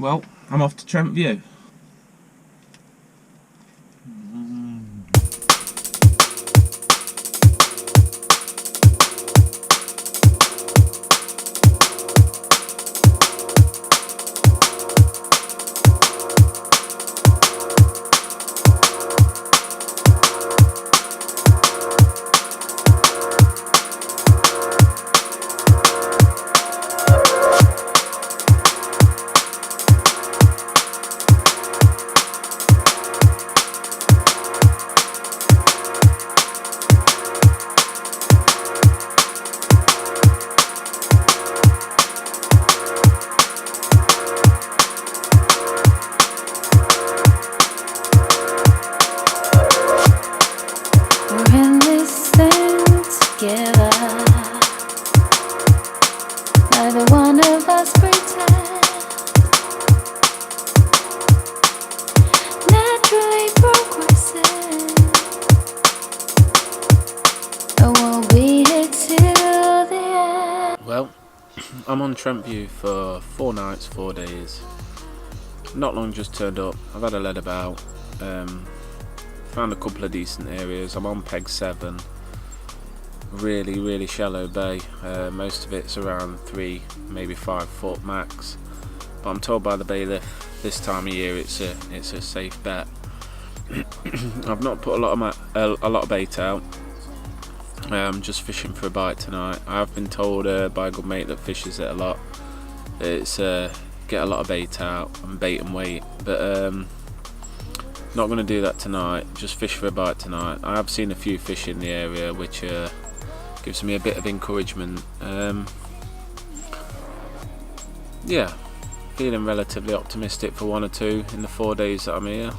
well, I'm off to Trent View. Neither one of us pretend. Naturally progressing. And we'll be here till the end. Well, I'm on Trent View for 4 nights, 4 days. Not long just turned up. I've had a lead about. Found a couple of decent areas. I'm on peg 7. Really shallow bay. Most of it's around 3, maybe 5 foot max. But I'm told by the bailiff this time of year it's a safe bet. I've not put a lot of bait out. I'm just fishing for a bite tonight. I have been told by a good mate that fishes it a lot. It's get a lot of bait out and bait and wait. But not going to do that tonight. Just fish for a bite tonight. I have seen a few fish in the area, which gives me a bit of encouragement. Yeah, feeling relatively optimistic for 1 or 2 in the 4 days that I'm here.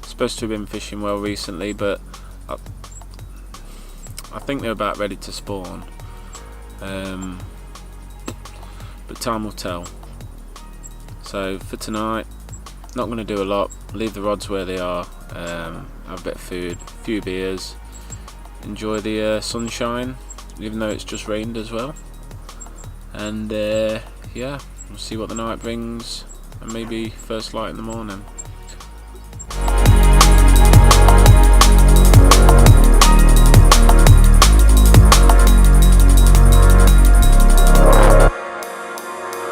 Supposed to have been fishing well recently, but I think they're about ready to spawn. But time will tell. So for tonight, not going to do a lot. Leave the rods where they are. Have a bit of food, a few beers. Enjoy the sunshine, even though it's just rained as well. And yeah, we'll see what the night brings, and maybe first light in the morning.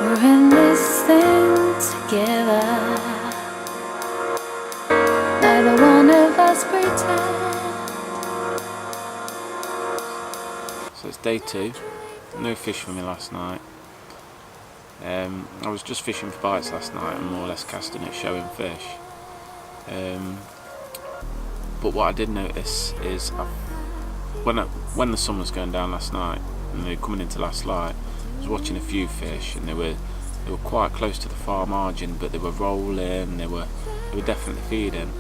We're in this thing together. Neither one of us pretend. So it's day 2. No fish for me last night. I was just fishing for bites last night and more or less casting at showing fish. But what I did notice is when the sun was going down last night and they were coming into last light, I was watching a few fish and they were quite close to the far margin, but they were rolling, they were definitely feeding.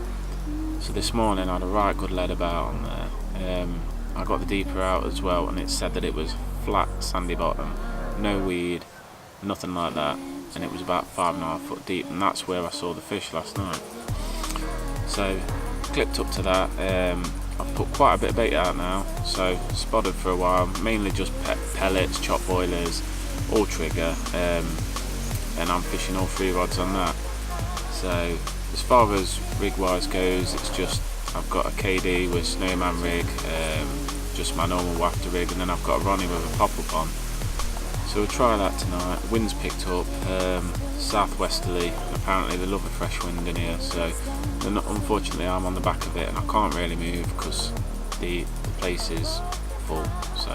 So this morning I had a right good lead about on there. I got the deeper out as well, and it said that it was flat sandy bottom, no weed, nothing like that, and it was about 5.5 foot deep, and that's where I saw the fish last night. So clipped up to that. I've put quite a bit of bait out now, so spotted for a while, mainly just pellets, chop boilers, all trigger, and I'm fishing all 3 rods on that. So as far as rig wise goes, it's just I've got a KD with snowman rig, just my normal wafter rig, and then I've got a Ronnie with a pop-up on. So we'll try that tonight. Wind's picked up, southwesterly. Apparently they love a fresh wind in here, so unfortunately I'm on the back of it and I can't really move because the place is full. So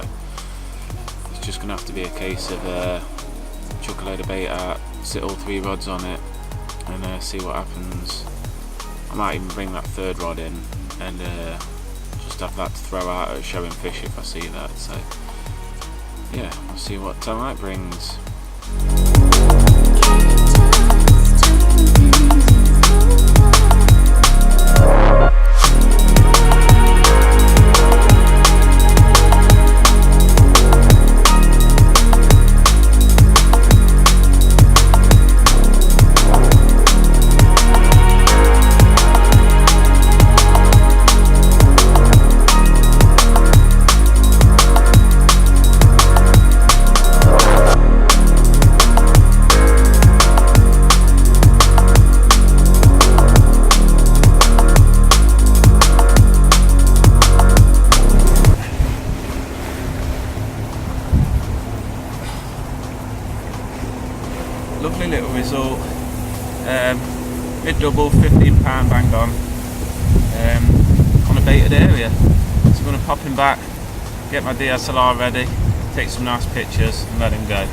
it's just going to have to be a case of chuck a load of bait out, sit all 3 rods on it, and see what happens. I might even bring that 3rd rod in and just have that to throw out at showing fish if I see that. So yeah, we'll see what tonight brings. result. Mid double, £15 bang on a baited area. So I'm going to pop him back, get my DSLR ready, take some nice pictures and let him go.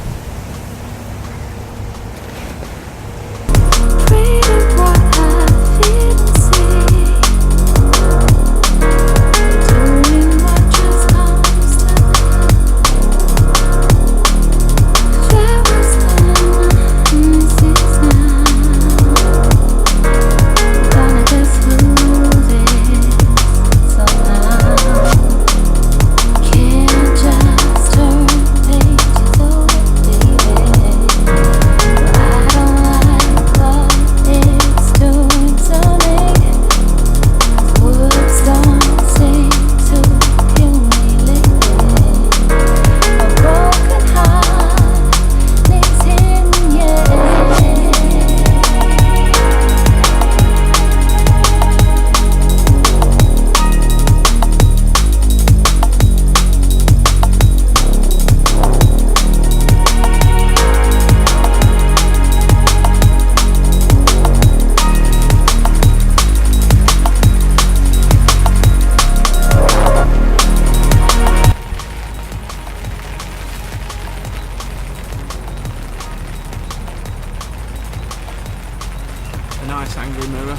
Nice angry mirror.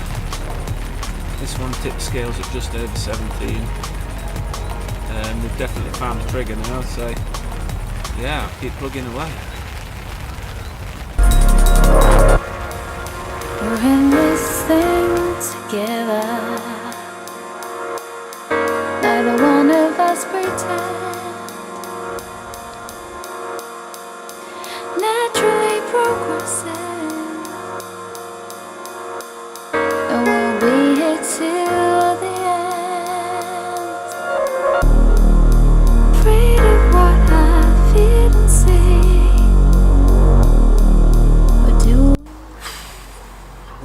This one tipped scales at just over 17. We've definitely found a trigger now, so yeah, I'll keep plugging away. We're in this thing together. Neither one of us pretend. Naturally progressing. Till the end. Afraid of what I feel and see. What do?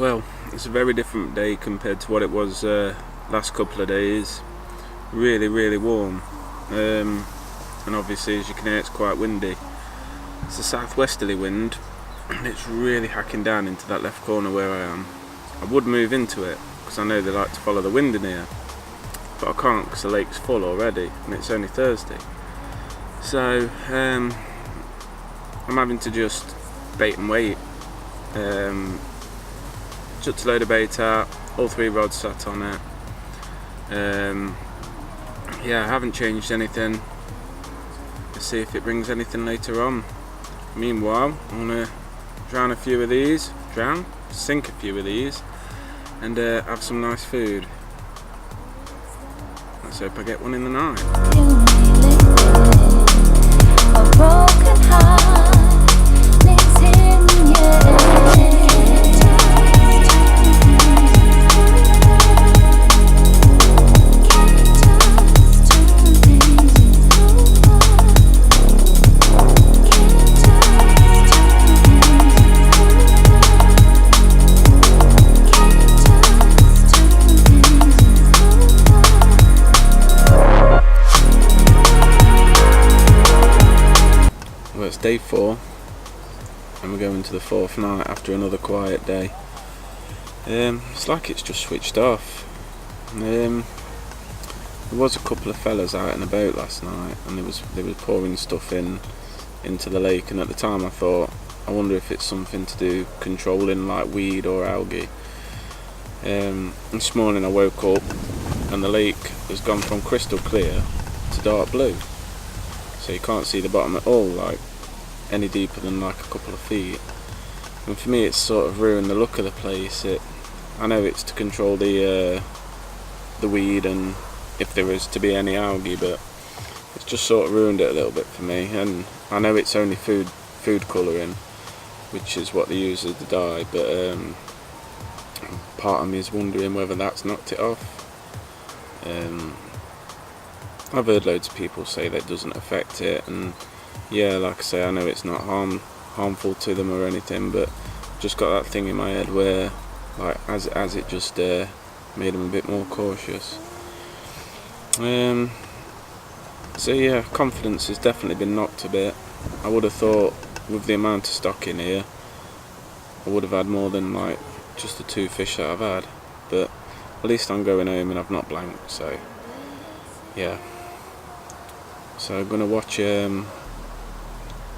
Well, it's a very different day compared to what it was last couple of days. Really warm, and obviously, as you can hear, it's quite windy. It's a southwesterly wind, and it's really hacking down into that left corner where I am. I would move into it, because I know they like to follow the wind in here, but I can't because the lake's full already and it's only Thursday. So I'm having to just bait and wait. Chucked a load of bait out, all 3 rods sat on it. Yeah, I haven't changed anything. Let's see if it brings anything later on. Meanwhile, I'm going to drown a few of these, sink a few of these, and have some nice food. Let's hope I get one in the night. A broken heart needs him, yeah. It's day 4 and we're going to the 4th night after another quiet day. It's like it's just switched off. There was a couple of fellas out in a boat last night and they were pouring stuff into the lake, and at the time I thought, I wonder if it's something to do controlling like weed or algae. This morning I woke up and the lake has gone from crystal clear to dark blue, so you can't see the bottom at all, like any deeper than like a couple of feet. And for me, it's sort of ruined the look of the place. I know it's to control the weed and if there is to be any algae, but it's just sort of ruined it a little bit for me. And I know it's only food colouring, which is what they use as the dye, but part of me is wondering whether that's knocked it off. I've heard loads of people say that doesn't affect it, and yeah, like I say, I know it's not harmful to them or anything, but just got that thing in my head where, like, as it just made them a bit more cautious. So yeah, confidence has definitely been knocked a bit. I would have thought with the amount of stock in here, I would have had more than like just the 2 fish that I've had, but at least I'm going home and I've not blanked, so yeah. So I'm gonna watch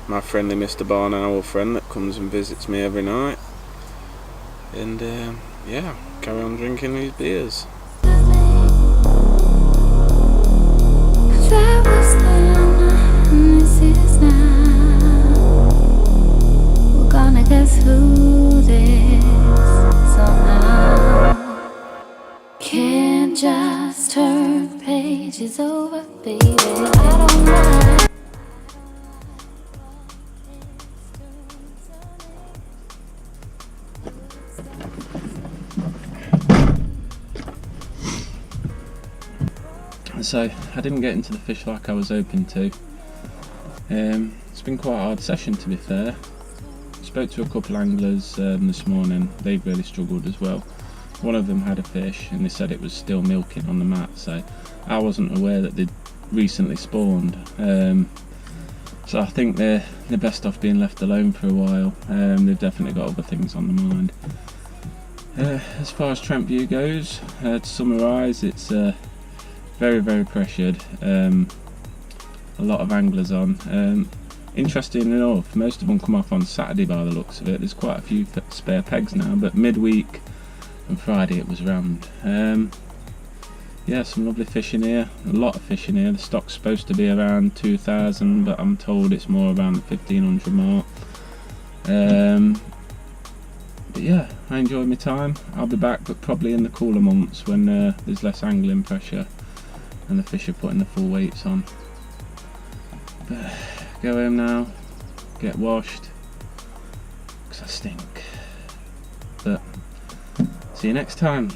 my friendly Mr. Barn Owl friend that comes and visits me every night, and yeah, carry on drinking these beers. That was then, and this is now. We're gonna get through this somehow. Can't just turn pages over, baby. I don't mind. So I didn't get into the fish like I was hoping to. It's been quite a hard session, to be fair. Spoke to a couple anglers this morning. They've really struggled as well. One of them had a fish and they said it was still milking on the mat, so I wasn't aware that they'd recently spawned. So I think they're best off being left alone for a while. They've definitely got other things on the mind. As far as Trent View goes, to summarise, it's very, very pressured. A lot of anglers on. Interesting enough, most of them come off on Saturday by the looks of it. There's quite a few spare pegs now, but midweek and Friday it was rammed. Yeah, some lovely fish in here, a lot of fish in here. The stock's supposed to be around 2,000, but I'm told it's more around the 1,500 mark. But yeah, I enjoyed my time. I'll be back, but probably in the cooler months when there's less angling pressure and the fish are putting the full weights on. But go home now, get washed, because I stink. But see you next time.